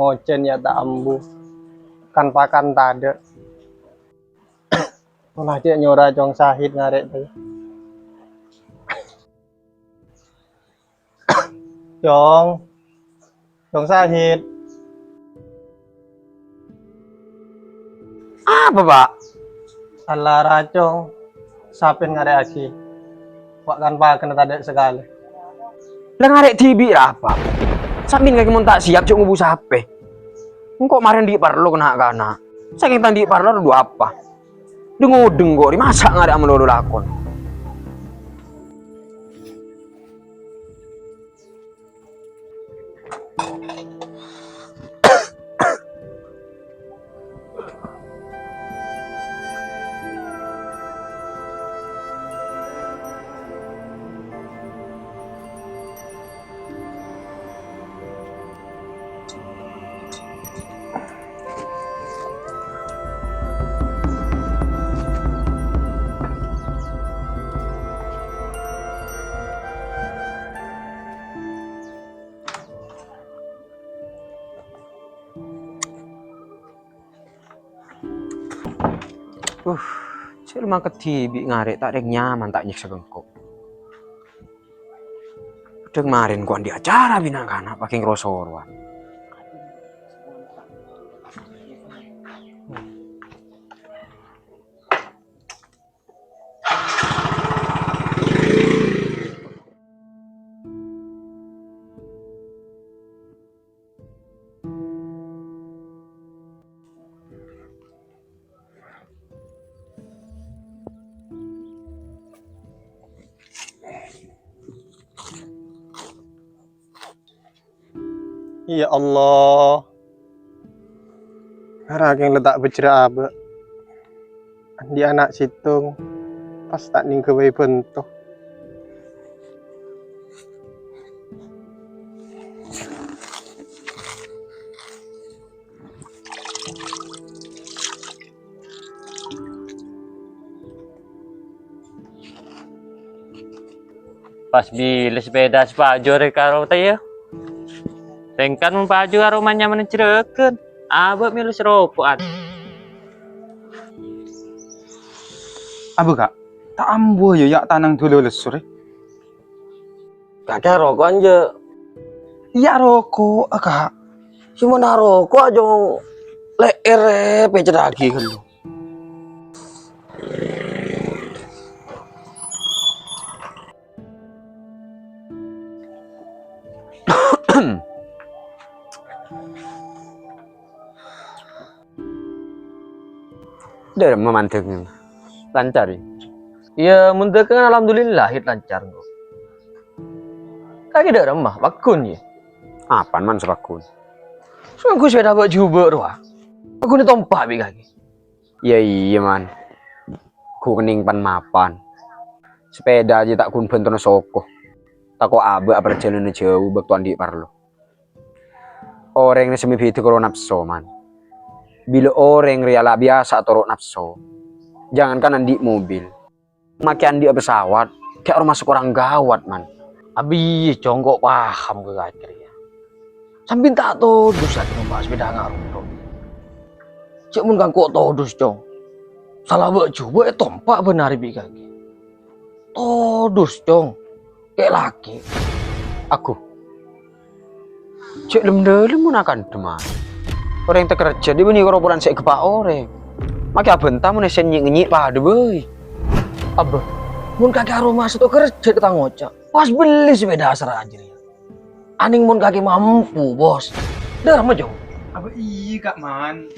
ngocen ya tak ambu. Kan pakan tade. Malah dia nyora cong sahid ngarek tuh. Cong. Cong sahid. Apa, Pak? Alah racong. Sapin ngarek aki. Wak kan pakan tade sekali. Lah ngarek tibi apa? Samin kaki mun tak siap cuk ngubu sape. Engkau kemarin di parlo kena kana. Saking tandi parlo dua apa? Dengodeng kok dimasak ngarek ama lolo lakon. Cil mang ketibi ngarek tak ada nyaman tak nyek segengkok. Udah kemarin gua di acara bina kana pakai ngerosorwan. Ya Allah. Harang letak bejera abe. Di anak situng. Pas tak ning gawe bentuk. Pas beli sepeda sepaju rek karo teh ya. Tengkan mun paju karo manyaman cereken. Abah milih seropokan. Apa kak? Tak ambo ya tanang dulu lesur. Kakek rokok anje. Iya rokok kak. Cuma rokok aja leer pecah lagi kan lu. Dari memantengnya lancar ya. Ya muntah kan alhamdulillah hit lancar kok. Kaki dak remah bakun ya. Apaan man sebakun? Soalnya gue sepeda bawa juga doa. Aku ni tompak bi kaki. Iya man. Ku kening pan mapan. Sepeda aja tak kun bentono soko. Tak kok abe perjalanan jauh baktuan di parlo. Orang yang semi itu kalau nafsu man. Bila orang riala biasa torok nafsu, jangankan andi mobil, maki andi pesawat, kayak orang masuk orang gawat man. Abi congkok paham ke akhir ya. Sambil tak tahu dosa membahas sepeda ngaruh dong. Cek mun kan kok tahu dus cong. Salah buat coba tompak benar bi kaki. Todus cong, kayak laki. Aku, cek lem mun akan demam. Orang yang terkerja di bini koroporan saya kepak orang. Maki abentah mun esen nyik pada boy. Abah, mun kaki aroma satu kerja kita ngocak. Pas beli sepeda asra aja ya. Aning mun kaki mampu bos. Dah mah jauh. Apa iya kak man?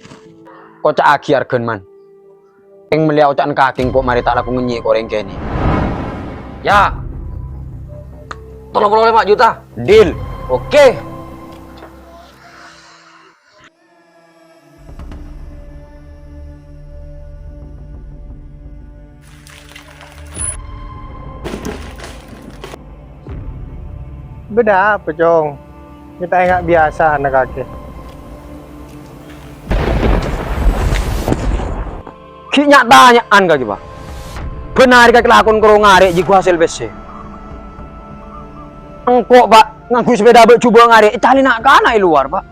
Kocak agi argen man. Yang melihat ocakan kaki kok mari tak laku ngenyik koreng kene. Ya. Tolong 5 juta. Deal. Oke. Beda apa cong? Kita nggak biasa anak kaki. Ki nyatanyaan kaki pak. Benar kaki lakon karo ngarek jiku hasil besi. Engkok pak ngaku sepeda bek coba ngarek cali nak kana luar pak.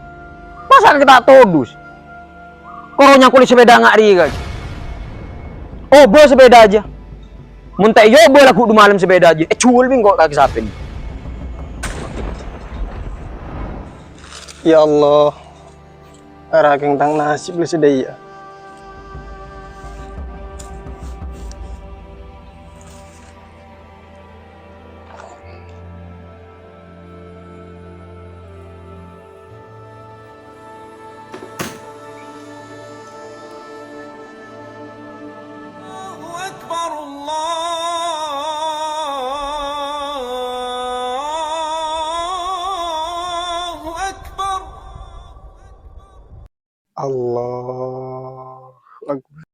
Masa kita todus? Koronya kulit sepeda nggak ri kan? Oh, bawa sepeda aja. Muntai yo boleh aku di malam sepeda aja. Cul bing kok kaki sapin. Ya Allah. Araking tang nasib lu sedaya. أكبر الله أكبر Allah Akbar.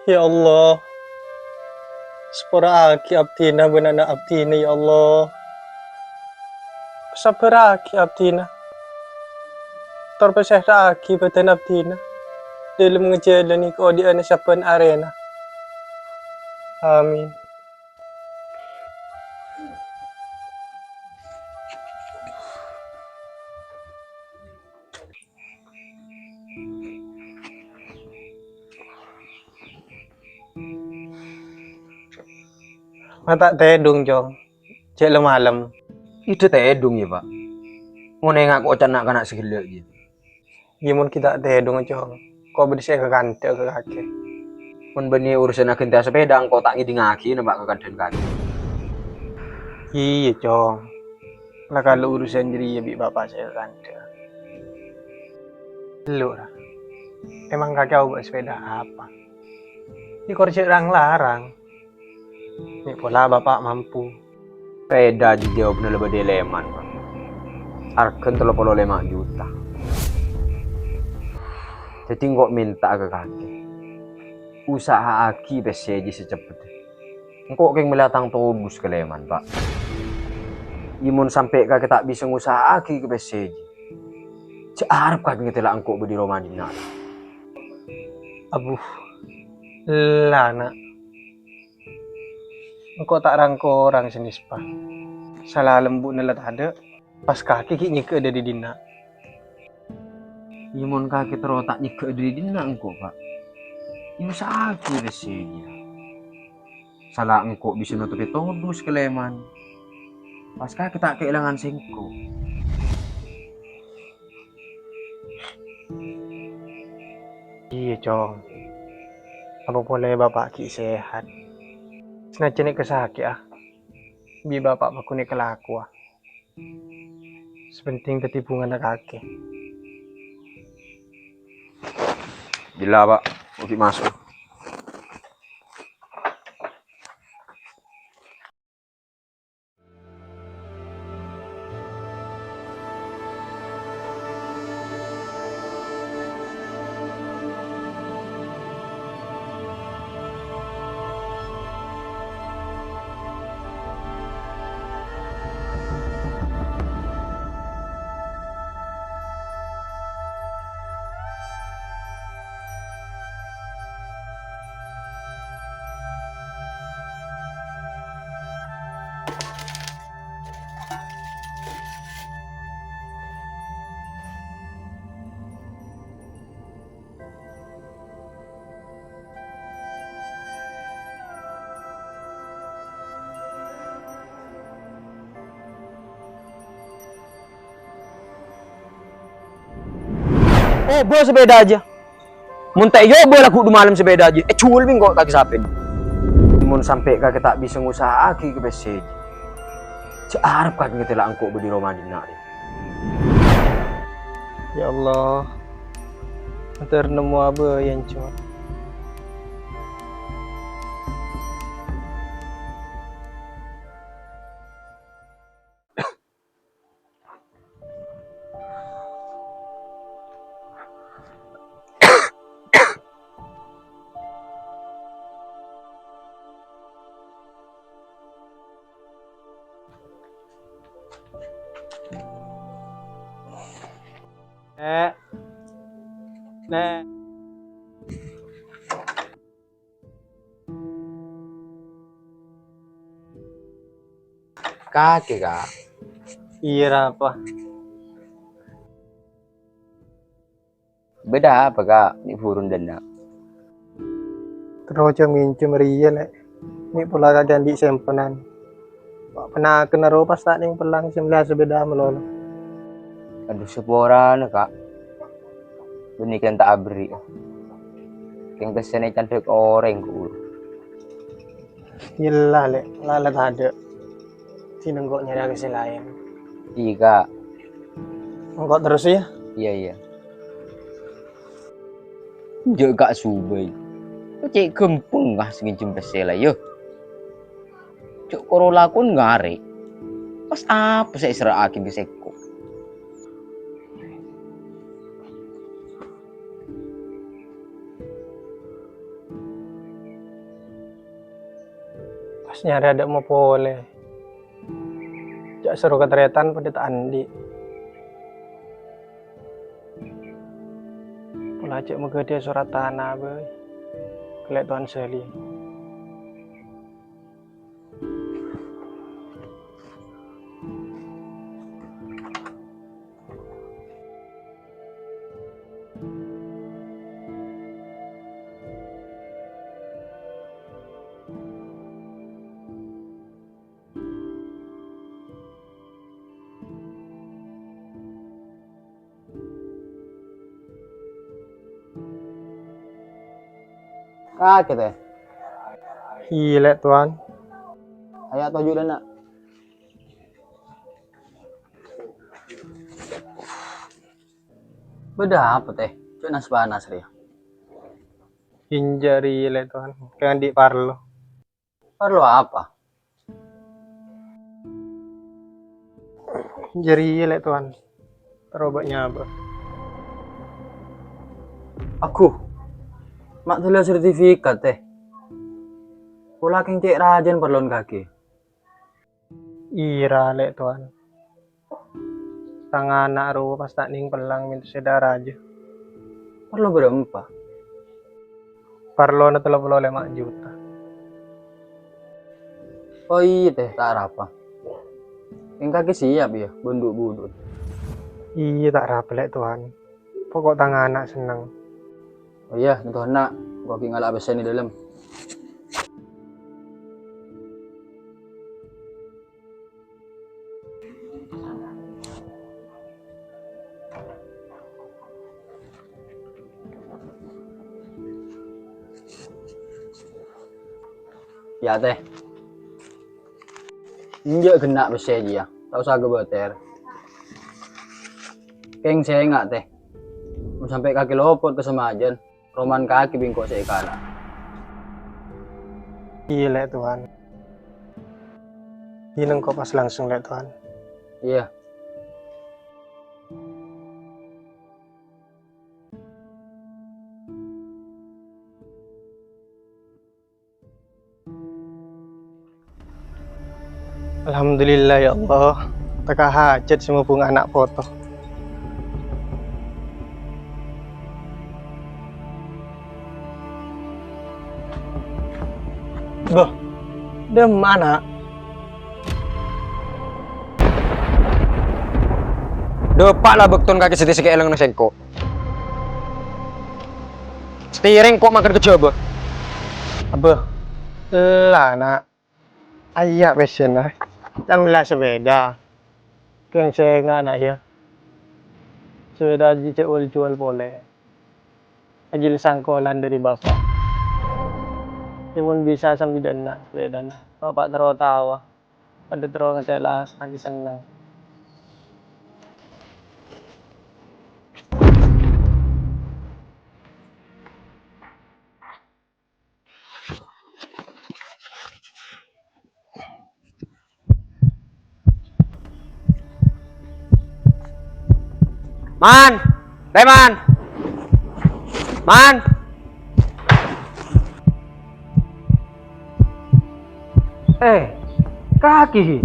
Ya Allah. Sepura aki abdina benana abdina ya Allah. Sabara aki abdina. Terpesah aki batan abdina. Dalam ngejalani keodian sapan arena. Amin. Mata tedung jong. Cek malam. Itu tedung ya pak. Mau nengak kok canak kanak segala gitu. Gimana kita tedung jong. Kau bersih ke kantor ke kaki. Mun beni urusan agen tia sepeda engkau tak ngidi ngaki nembak ke kandan kaki. Iya jong. Lah kalau urusan diri ya bi bapak saya ke kantor. Lu lah. Emang kakek bawa sepeda apa? Di kursi orang larang. Ini pola bapak mampu. Sepeda dijawab lebih deleman pak. Arken 35 juta. Jadi kok minta ke kaki. Usaha aki beseji secepatnya. Engkau keng melatang tobus ke leman pak. Imun sampai kakek tak bisa ngusaha aki ke beseji. Searap kakek ngetela engkau bedi Romadina. Abuh. Lana. Engkau tak rangko orang senis pa. Salah lembut nelat ada. Pas kaki kini ke ada di dina. Imun kakek terotak nyike di dina engkau pak. Ini usaha aki beseji. Salah engkau bisa nutupi tobus ke leman. Pas kakek tak kehilangan singko. Iya cong. Apa boleh bapak ki sehat. Senajan ni kesakit ah. Bi bapak aku ni kelaku ah. Sepenting tertipungan kaki. Gila pak, oke masuk. Oh, bawa sepeda aja. Muntai yo boleh aku di malam sepeda aja. Cul bing kok kaki sapin. Mun sampai kakek tak bisa ngusaha aki ke beseji. Searap kakek ngetela engkau bedi Romadina. Ya Allah. Antar nemu apa yang cuma. Nek. Nek. Kaki kak. Iya apa? Beda apa kak? Ini burun denda. Terus minjem ria lek. Ini pula kadang di sempenan. Pernah kena ropas tak ning pelang sembelah sebeda melolo. Aduh seporan kak. Benih kan tak abri. Yang kesini cantik orang ku. Gila lek, lalat ada. Sinenggok nyari agak lain. Iya kak. Enggak terus ya? Iya iya. Jauh kak subai. Cek gempeng kah segini pesela yo. Cuk Corolla kun ngare. Pas apa saya serah akin ke seko. Pas nyari ada mau boleh. Jak seru keteretan pada tak andi. Pula cek muka dia surat tanah boy. Kelek tuan Seli. Kaget ya. Gila tuan. Ayak tujuh dan nak. Beda apa teh? Cuk nas panas ya. Hinjari le tuan. Kayak di parlo. Perlu apa? Hinjari le tuan. Terobatnya apa? Aku. Mak tulis sertifikat teh. Pula keng cek rajen perlon kaki. Ira le tuan. Tangan anak ru pas tak ning pelang minta sedara aja. Perlu berempat. Parlo na 35 juta. Oh iya teh tak apa. Yang kaki siap ya, bunduk-bunduk. Iya tak rapi le tuan. Pokok tangan anak seneng. Oh iya, itu nak. Gua ngalak besen di dalam. Ya teh. Injak kena besi aja ya. Tak usah gebeter. Keng saya enggak teh. Mau sampai kaki lopot ke semajan. Roman kaki bingkok saya kalah. Iya le tuan. Hineng kok pas langsung le tuan. Iya. Alhamdulillah ya Allah. Teka hajat semua bunga anak foto. Boh, dia mana? Depak lah bekton kaki seti eleng nang sengko. Stiring kok makan kecoba. Abah, lah nak. Ayah pesen lah. Jangan lah sepeda. Yang saya nggak nak ya. Sepeda jual boleh. Ajil sangkolan dari bapak. Dia pun bisa sambil dana sepeda. Bapak terus tawa. Pada terus ngecelah lagi senang. Man, Reman, Man. Kaki.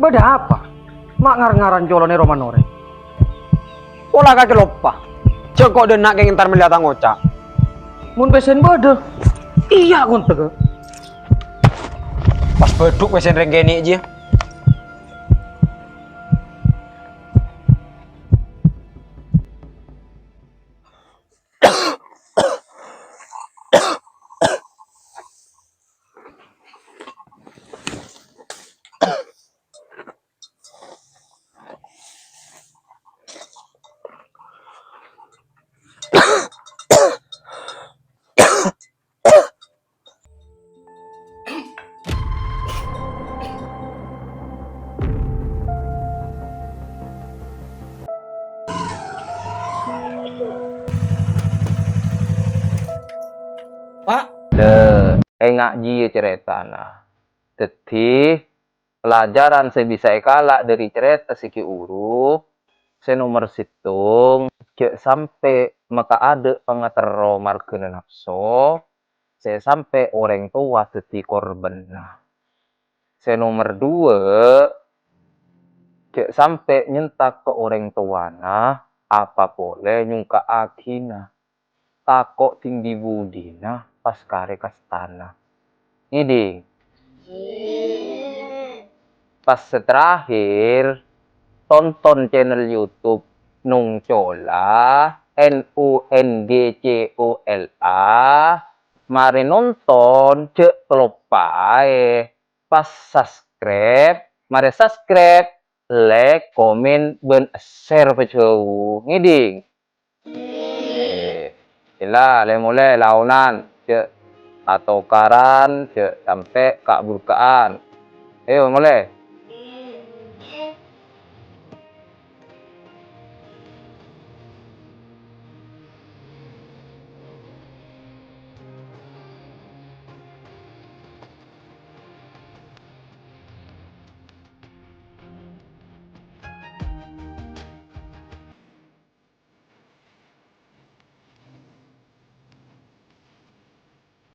Beda apa? Mak ngar-ngaran colone Romanore. Pola kaki lupa. Cek kok denak yang ntar melihat ngocak. Mun pesen bodoh. Iya kon tege. Pas beduk pesen renggeni aja. Engak ji cerita nah. Jadi pelajaran saya bisa kalak dari cerita siki uru. Saya nomor situng. Cek sampai maka ada pengatero markena nafsu. Saya sampai orang tua jadi korban nah. Saya nomor dua. Cek sampai nyentak ke orang tua nah. Apa boleh nyungka akina. Takok tinggi budi nah. Pas kare kastana. Ini pas terakhir tonton channel YouTube Nung Cola NUNGCOLA mari nonton cek pelopai pas mari subscribe like komen ben share pecau ngiding ila le mulai launan cek atau karan cek sampai kak bukaan. Ayo mulai.